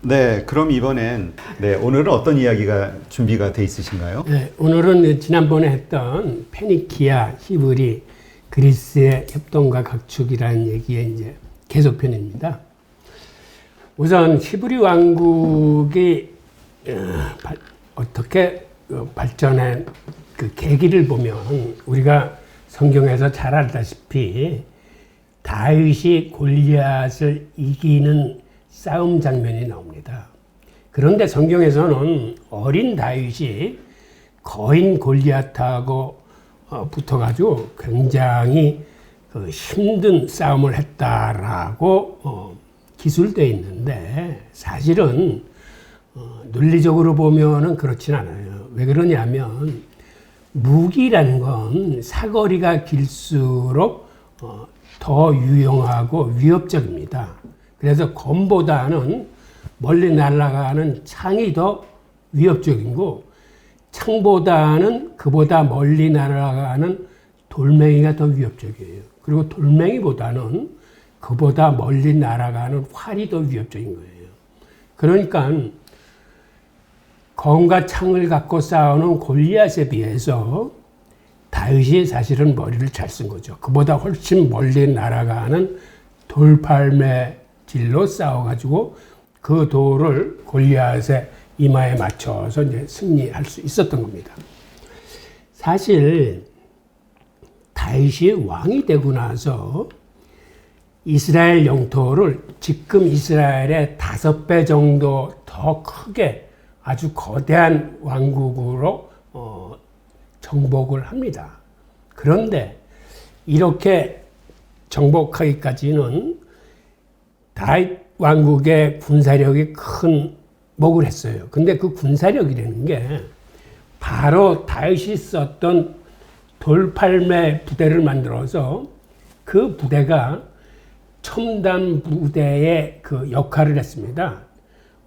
네, 그럼 이번엔 오늘은 어떤 이야기가 준비가 돼 있으신가요? 네, 오늘은 지난번에 했던 페니키아, 히브리, 그리스의 협동과 각축이라는 얘기의 이제 계속편입니다. 우선 히브리 왕국이 어떻게 발전한 그 계기를 보면 우리가 성경에서 잘 알다시피 다윗이 골리앗을 이기는 싸움 장면이 나옵니다. 그런데 성경에서는 어린 다윗이 거인 골리앗하고 붙어가지고 굉장히 힘든 싸움을 했다라고 기술되어 있는데 사실은 논리적으로 보면은 그렇진 않아요. 왜 그러냐면 무기라는 건 사거리가 길수록 더 유용하고 위협적입니다. 그래서 검보다는 멀리 날아가는 창이 더 위협적이고 창보다는 그보다 멀리 날아가는 돌멩이가 더 위협적이에요. 그리고 돌멩이보다는 그보다 멀리 날아가는 활이 더 위협적인 거예요. 그러니까 검과 창을 갖고 싸우는 골리앗에 비해서 다윗이 사실은 머리를 잘 쓴 거죠. 그보다 훨씬 멀리 날아가는 돌팔매질로 싸워가지고 그 돌을 골리앗의 이마에 맞춰서 이제 승리할 수 있었던 겁니다. 사실 다윗이 왕이 되고 나서 이스라엘 영토를 지금 이스라엘의 5배 정도 더 크게 아주 거대한 왕국으로 정복을 합니다. 그런데 이렇게 정복하기까지는 다윗 왕국의 군사력이 큰 목을 했어요. 근데 그 군사력이라는 게 바로 다윗이 썼던 돌팔매 부대를 만들어서 그 부대가 첨단 부대의 그 역할을 했습니다.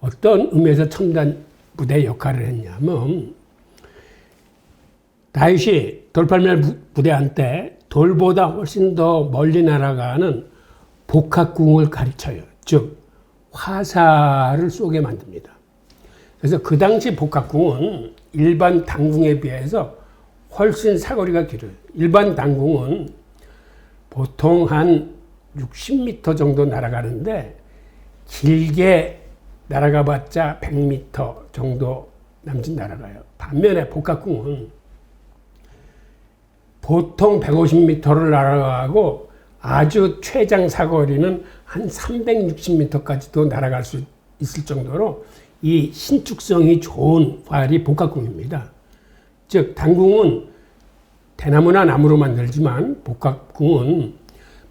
어떤 의미에서 첨단 부대의 역할을 했냐면 다윗이 돌팔매 부대한테 돌보다 훨씬 더 멀리 날아가는 복합궁을 가르쳐요. 즉 화살을 쏘게 만듭니다. 그래서 그 당시 복합궁은 일반 단궁에 비해서 훨씬 사거리가 길어요. 일반 단궁은 보통 한 60m 정도 날아가는데 길게 날아가봤자 100m 정도 남짓 날아가요. 반면에 복합궁은 보통 150m를 날아가고 아주 최장 사거리는 한 360m까지도 날아갈 수 있을 정도로 이 신축성이 좋은 활이 복합궁입니다. 즉 단궁은 대나무나 나무로 만들지만 복합궁은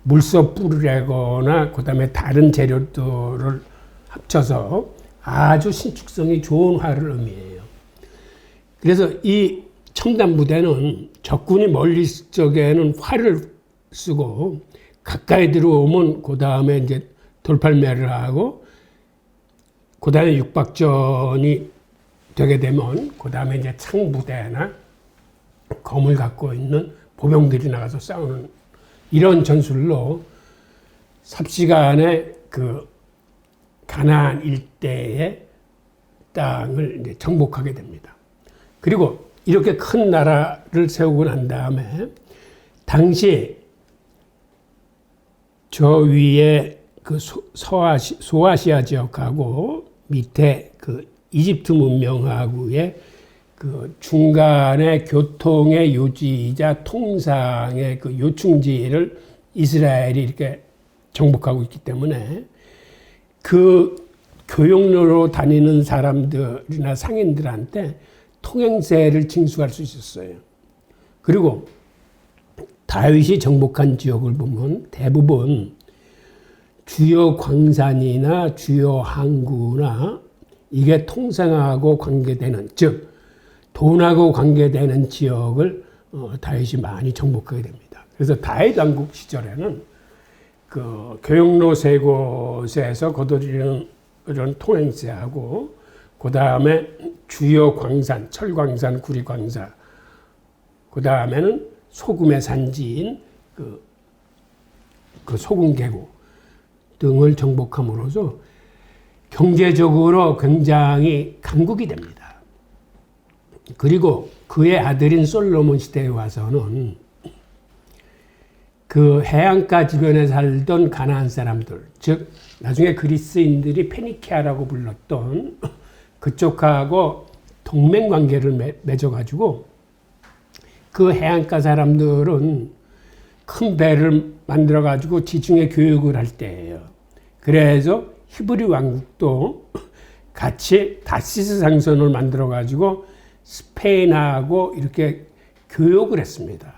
물소 뿌리거나 그다음에 다른 재료들을 합쳐서 아주 신축성이 좋은 활을 의미해요. 그래서 이 첨단 부대는 적군이 멀리 쪽에는 활을 쓰고 가까이 들어오면 그 다음에 이제 돌팔매를 하고 그 다음에 육박전이 되게 되면 그 다음에 이제 창부대나 검을 갖고 있는 보병들이 나가서 싸우는 이런 전술로 삽시간에 그 가나안 일대의 땅을 이제 정복하게 됩니다. 그리고 이렇게 큰 나라를 세우고 난 다음에 당시 저 위에 그 소아시아 지역하고 밑에 그 이집트 문명하고의 그 중간의 교통의 요지이자 통상의 그 요충지를 이스라엘이 이렇게 정복하고 있기 때문에 그 교역로로 다니는 사람들이나 상인들한테 통행세를 징수할 수 있었어요. 그리고 다윗이 정복한 지역을 보면 대부분 주요 광산이나 주요 항구나 이게 통상하고 관계되는, 즉 돈하고 관계되는 지역을 다윗이 많이 정복하게 됩니다. 그래서 다윗 왕국 시절에는 그 교역로 세 곳에서 거두리는 이런 통행세하고 그 다음에 주요 광산, 철광산, 구리광산, 그 다음에는 소금의 산지인 그 소금 계곡 등을 정복함으로써 경제적으로 굉장히 강국이 됩니다. 그리고 그의 아들인 솔로몬 시대에 와서는 그 해안가 주변에 살던 가나안 사람들, 즉 나중에 그리스인들이 페니키아라고 불렀던 그쪽하고 동맹 관계를 맺어가지고 그 해안가 사람들은 큰 배를 만들어가지고 지중해 교육을 할 때예요. 그래서 히브리 왕국도 같이 다시스 상선을 만들어가지고 스페인하고 이렇게 교육을 했습니다.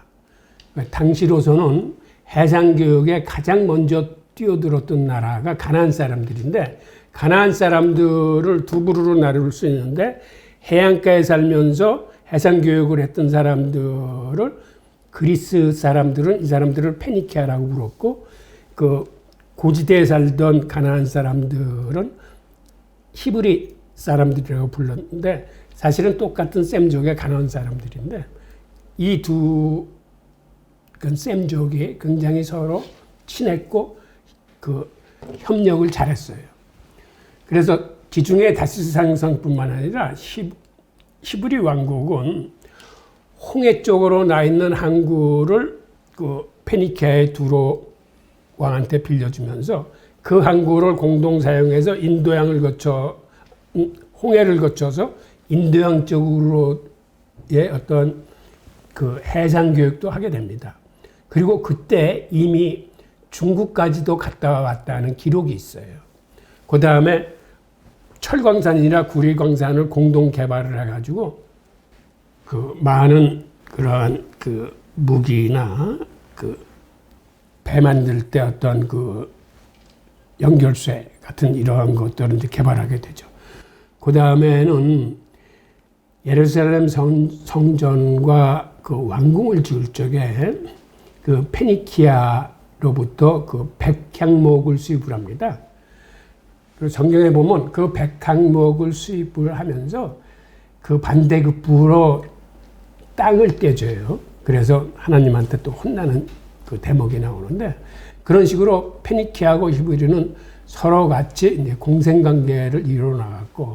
당시로서는 해상교육에 가장 먼저 뛰어들었던 나라가 가나안 사람들인데, 가나안 사람들을 두 부류로 나눌 수 있는데, 해안가에 살면서 해상교육을 했던 사람들을, 그리스 사람들은 이 사람들을 페니키아라고 불렀고, 그 고지대에 살던 가나안 사람들은 히브리 사람들이라고 불렀는데, 사실은 똑같은 셈족의 가나안 사람들인데, 이 두 셈족이 굉장히 서로 친했고 그 협력을 잘했어요. 그래서 지중해 다시스 상선뿐만 아니라 히브리 왕국은 홍해 쪽으로 나 있는 항구를 그 페니키아의 두로 왕한테 빌려주면서 그 항구를 공동 사용해서 인도양을 거쳐 홍해를 거쳐서 인도양 쪽으로의 어떤 그 해상 교육도 하게 됩니다. 그리고 그때 이미 중국까지도 갔다 왔다는 기록이 있어요. 그 다음에 철광산이나 구리광산을 공동 개발을 해가지고 그 많은 그러한 그 무기나 그 배 만들 때 어떤 그 연결쇠 같은 이러한 것들을 이제 개발하게 되죠. 그 다음에는 예루살렘 성전과 그 왕궁을 지을 적에 그 페니키아로부터 그 백향목을 수입을 합니다. 그리고 성경에 보면 그 백향목을 수입을 하면서 그 반대급부로 땅을 떼줘요. 그래서 하나님한테 또 혼나는 그 대목이 나오는데, 그런 식으로 페니키아하고 히브리는 서로 같이 이제 공생관계를 이루어 나갔고,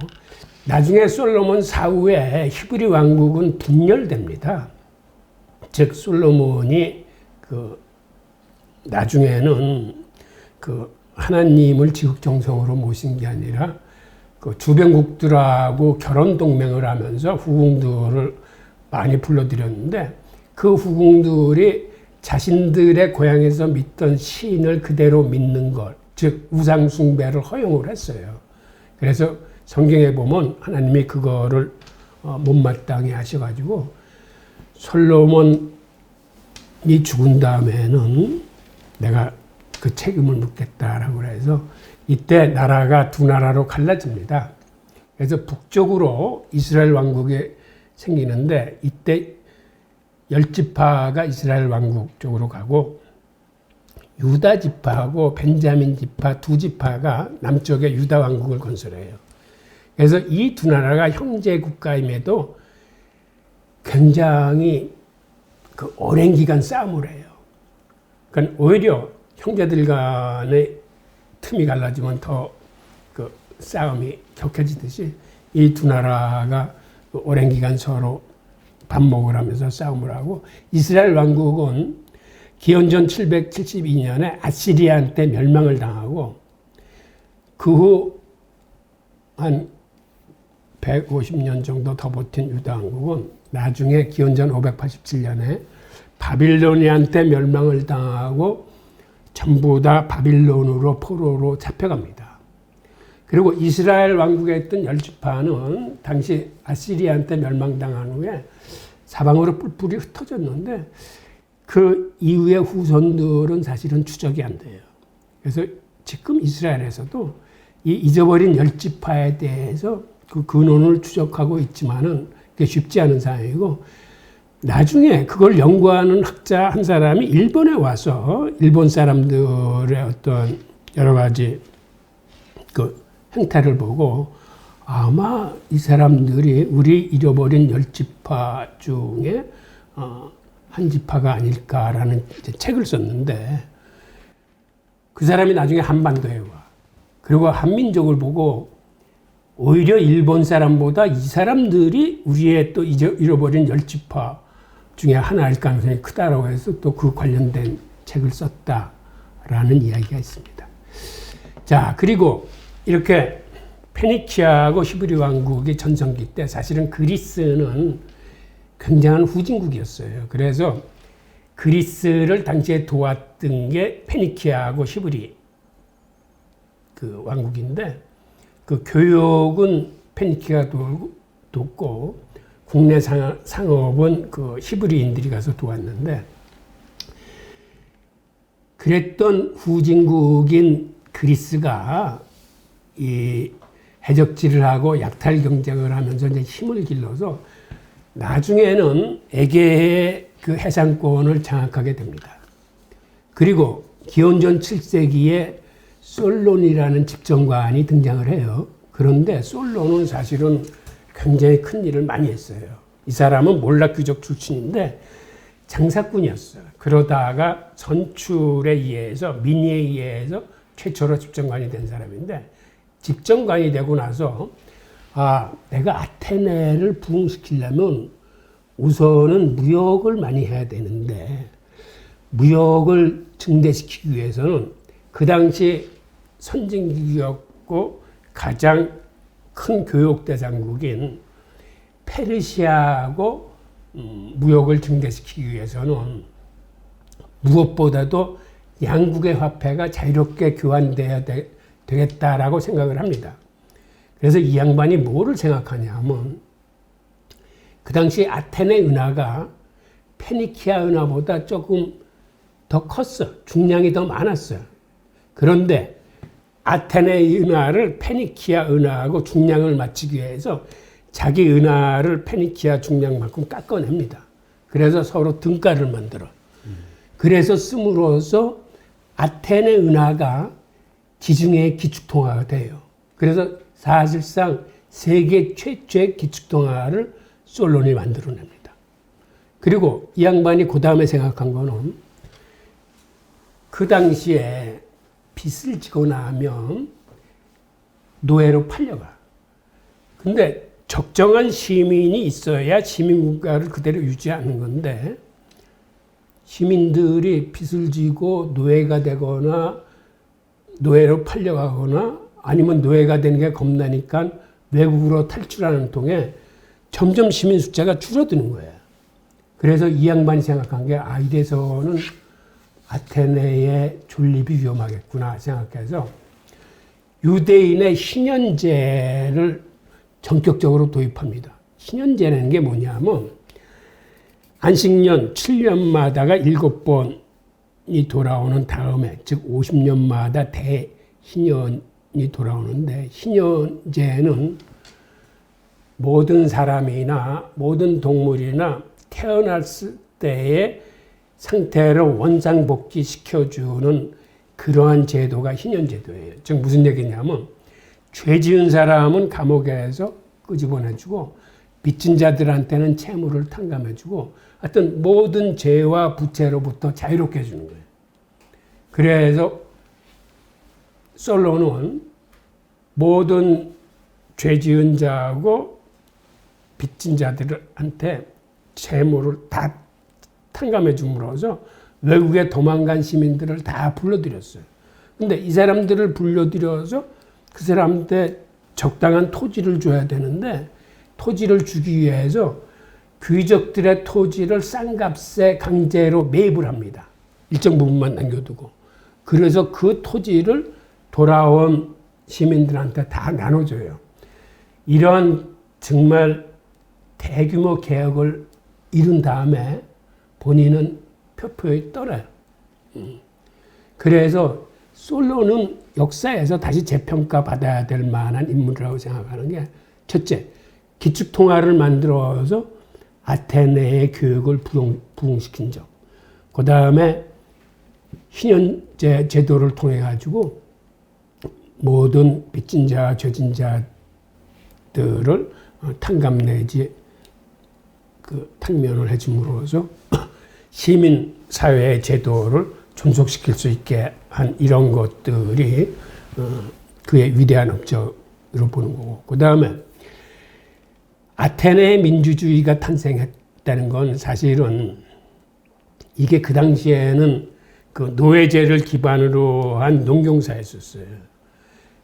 나중에 솔로몬 사후에 히브리 왕국은 분열됩니다. 즉 솔로몬이 그 나중에는 그 하나님을 지극정성으로 모신 게 아니라 그 주변국들하고 결혼 동맹을 하면서 후궁들을 많이 불러들였는데, 그 후궁들이 자신들의 고향에서 믿던 신을 그대로 믿는 것, 즉 우상 숭배를 허용을 했어요. 그래서 성경에 보면 하나님이 그거를 못마땅히 하셔가지고 솔로몬이 죽은 다음에는 내가 그 책임을 묻겠다라고 해서 이때 나라가 두 나라로 갈라집니다. 그래서 북쪽으로 이스라엘 왕국이 생기는데, 이때 10지파가 이스라엘 왕국 쪽으로 가고 유다 지파하고 벤자민 지파 두 지파가 남쪽에 유다 왕국을 건설해요. 그래서 이 두 나라가 형제 국가임에도 굉장히 그 오랜 기간 싸움을 해요. 그러니까 오히려 형제들 간의 틈이 갈라지면 더 그 싸움이 격해지듯이 이 두 나라가 그 오랜 기간 서로 반목을 하면서 싸움을 하고, 이스라엘 왕국은 기원전 772년에 아시리아한테 멸망을 당하고, 그 후 한 150년 정도 더 버틴 유다 왕국은 나중에 기원전 587년에 바빌로니아한테 멸망을 당하고 전부 다 바빌론으로 포로로 잡혀갑니다. 그리고 이스라엘 왕국에 있던 10지파는 당시 아시리아한테 멸망당한 후에 사방으로 뿔뿔이 흩어졌는데, 그 이후의 후손들은 사실은 추적이 안 돼요. 그래서 지금 이스라엘에서도 이 잊어버린 10지파에 대해서 그 근원을 추적하고 있지만은 그게 쉽지 않은 상황이고, 나중에 그걸 연구하는 학자 한 사람이 일본에 와서 일본 사람들의 어떤 여러 가지 그 행태를 보고 아마 이 사람들이 우리 잃어버린 10지파 중에 한 지파가 아닐까라는 책을 썼는데, 그 사람이 나중에 한반도에 와. 그리고 한민족을 보고 오히려 일본 사람보다 이 사람들이 우리의 또 잃어버린 열지파 중에 하나일 가능성이 크다라고 해서 또 그 관련된 책을 썼다라는 이야기가 있습니다. 자, 그리고 이렇게 페니키아하고 히브리 왕국의 전성기 때 사실은 그리스는 굉장한 후진국이었어요. 그래서 그리스를 당시에 도왔던 게 페니키아하고 히브리 그 왕국인데 그 교육은 페니키아가 돕고 국내 상업은 그 히브리인들이 가서 도왔는데 그랬던 후진국인 그리스가 이 해적질을 하고 약탈 경쟁을 하면서 이제 힘을 길러서 나중에는 에게의 그 해상권을 장악하게 됩니다. 그리고 기원전 7세기에 솔론이라는 집정관이 등장을 해요. 그런데 솔론은 사실은 굉장히 큰 일을 많이 했어요. 이 사람은 몰락귀족 출신인데 장사꾼이었어요. 그러다가 전출에 의해서 민의에 의해서 최초로 집정관이 된 사람인데 집정관이 되고 나서 내가 아테네를 부흥시키려면 우선은 무역을 많이 해야 되는데 무역을 증대시키기 위해서는 그 당시 선진국이었고 가장 큰 교역 대상국인 페르시아하고 무역을 증대시키기 위해서는 무엇보다도 양국의 화폐가 자유롭게 교환돼야 되겠다라고 생각을 합니다. 그래서 이 양반이 뭐를 생각하냐 하면 그 당시 아테네 은하가 페니키아 은하보다 조금 더 컸어. 중량이 더 많았어요. 그런데 아테네 은하를 페니키아 은하하고 중량을 맞추기 위해서 자기 은하를 페니키아 중량만큼 깎아냅니다. 그래서 서로 등가를 만들어. 그래서 씀으로써 아테네 은하가 지중해 기축통화가 돼요. 그래서 사실상 세계 최초의 기축통화를 솔론이 만들어냅니다. 그리고 이 양반이 그 다음에 생각한 거는 그 당시에 빚을 지고 나면 노예로 팔려가. 근데 적정한 시민이 있어야 시민국가를 그대로 유지하는 건데 시민들이 빚을 지고 노예가 되거나 노예로 팔려가거나 아니면 노예가 되는 게 겁나니까 외국으로 탈출하는 통에 점점 시민 숫자가 줄어드는 거예요. 그래서 이 양반이 생각한 게 이래서는 아테네의 존립이 위험하겠구나 생각해서 유대인의 신년제를 전격적으로 도입합니다. 신년제라는 게 뭐냐면 안식년 7년마다가 7번이 돌아오는 다음에 즉 50년마다 대신년이 돌아오는데 신년제는 모든 사람이나 모든 동물이나 태어났을 때의 상태를 원상복귀시켜주는 그러한 제도가 신년제도예요. 즉 무슨 얘기냐면 죄 지은 사람은 감옥에서 끄집어내주고 빚진 자들한테는 채무를 탕감해주고 하여튼 모든 죄와 부채로부터 자유롭게 해주는 거예요. 그래서 솔로는 모든 죄 지은 자하고 빚진 자들한테 채무를 다 탕감해 줌으로써 외국에 도망간 시민들을 다 불러들였어요. 근데 이 사람들을 불러들여서 그 사람한테 적당한 토지를 줘야 되는데 토지를 주기 위해서 귀족들의 토지를 싼 값에 강제로 매입을 합니다. 일정 부분만 남겨두고. 그래서 그 토지를 돌아온 시민들한테 다 나눠줘요. 이런 정말 대규모 개혁을 이룬 다음에 본인은 표표히 떨어요. 그래서 솔로는 역사에서 다시 재평가 받아야 될 만한 인물이라고 생각하는 게 첫째, 기축통화를 만들어서 아테네의 교육을 부흥시킨 점. 그 다음에 신현제 제도를 통해 가지고 모든 빚진 자, 죄진 자들을 탕감 내지 탕면을 해줌으로써 시민 사회의 제도를 존속시킬 수 있게 한 이런 것들이 그의 위대한 업적을 보는 거고, 그 다음에 아테네 민주주의가 탄생했다는 건 사실은 이게 그 당시에는 그 노예제를 기반으로 한 농경사였었어요.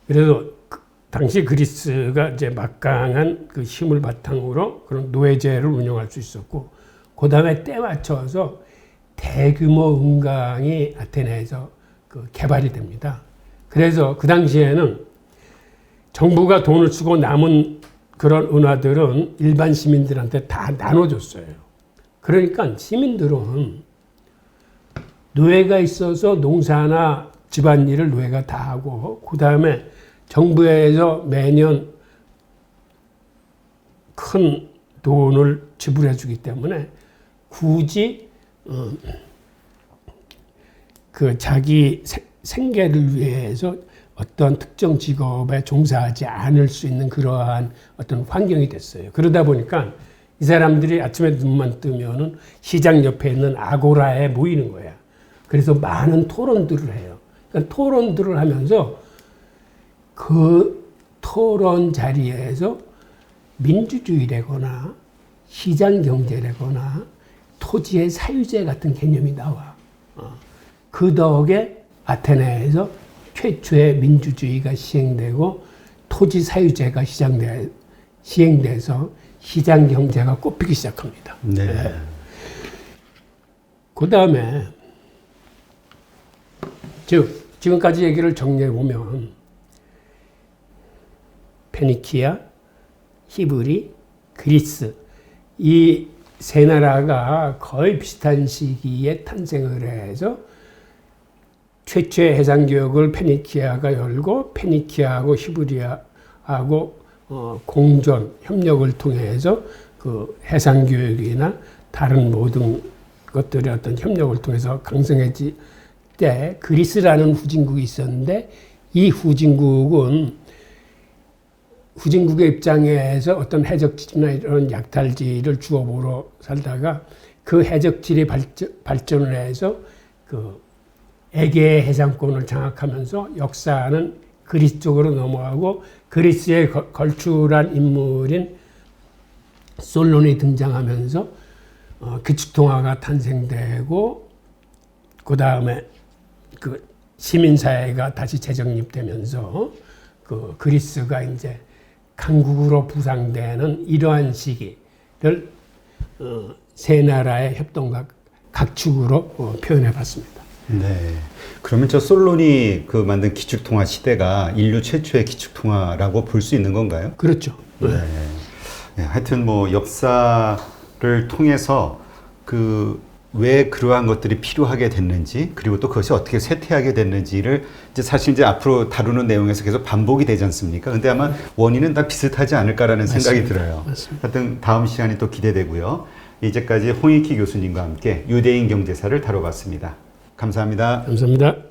그래서 당시 그리스가 이제 막강한 그 힘을 바탕으로 그런 노예제를 운영할 수 있었고, 그 다음에 때 맞춰서 대규모 은강이 아테네에서 그 개발이 됩니다. 그래서 그 당시에는 정부가 돈을 쓰고 남은 그런 은화들은 일반 시민들한테 다 나눠줬어요. 그러니까 시민들은 노예가 있어서 농사나 집안일을 노예가 다 하고, 그 다음에 정부에서 매년 큰 돈을 지불해 주기 때문에 굳이 그 자기 생계를 위해서 어떤 특정 직업에 종사하지 않을 수 있는 그러한 어떤 환경이 됐어요. 그러다 보니까 이 사람들이 아침에 눈만 뜨면은 시장 옆에 있는 아고라에 모이는 거야. 그래서 많은 토론들을 해요. 그러니까 토론들을 하면서 그 토론 자리에서 민주주의라거나 시장 경제라거나 토지의 사유제 같은 개념이 나와. 그 덕에 아테네에서 최초의 민주주의가 시행되고 토지 사유제가 시행돼서 시장 경제가 꽃피기 시작합니다. 네. 네. 그 다음에 즉 지금까지 얘기를 정리해 보면 페니키아, 히브리, 그리스 이 세 나라가 거의 비슷한 시기에 탄생을 해서 최초의 해상교역을 페니키아가 열고 페니키아하고 히브리아하고 공존, 협력을 통해서 그 해상교역이나 다른 모든 것들의 어떤 협력을 통해서 강성해질 때 그리스라는 후진국이 있었는데 이 후진국의 입장에서 어떤 해적지나 이런 약탈지를 주업으로 살다가 그 해적지리 발전을 해서 그 에게 해상권을 장악하면서 역사는 그리스 쪽으로 넘어가고 그리스에 걸출한 인물인 솔론이 등장하면서 기축통화가 탄생되고 그 다음에 그 시민사회가 다시 재정립되면서 그 그리스가 이제 강국으로 부상되는 이러한 시기를 세 나라의 협동과 각축으로 표현해 봤습니다. 네. 그러면 저 솔론이 그 만든 기축통화 시대가 인류 최초의 기축통화라고 볼 수 있는 건가요? 그렇죠. 네. 네. 하여튼 뭐 역사를 통해서 왜 그러한 것들이 필요하게 됐는지, 그리고 또 그것이 어떻게 쇠퇴하게 됐는지를 이제 사실 이제 앞으로 다루는 내용에서 계속 반복이 되지 않습니까? 근데 아마 원인은 다 비슷하지 않을까라는 생각이 들어요. 맞습니다. 하여튼 다음 시간이 또 기대되고요. 이제까지 홍익희 교수님과 함께 유대인 경제사를 다뤄봤습니다. 감사합니다. 감사합니다.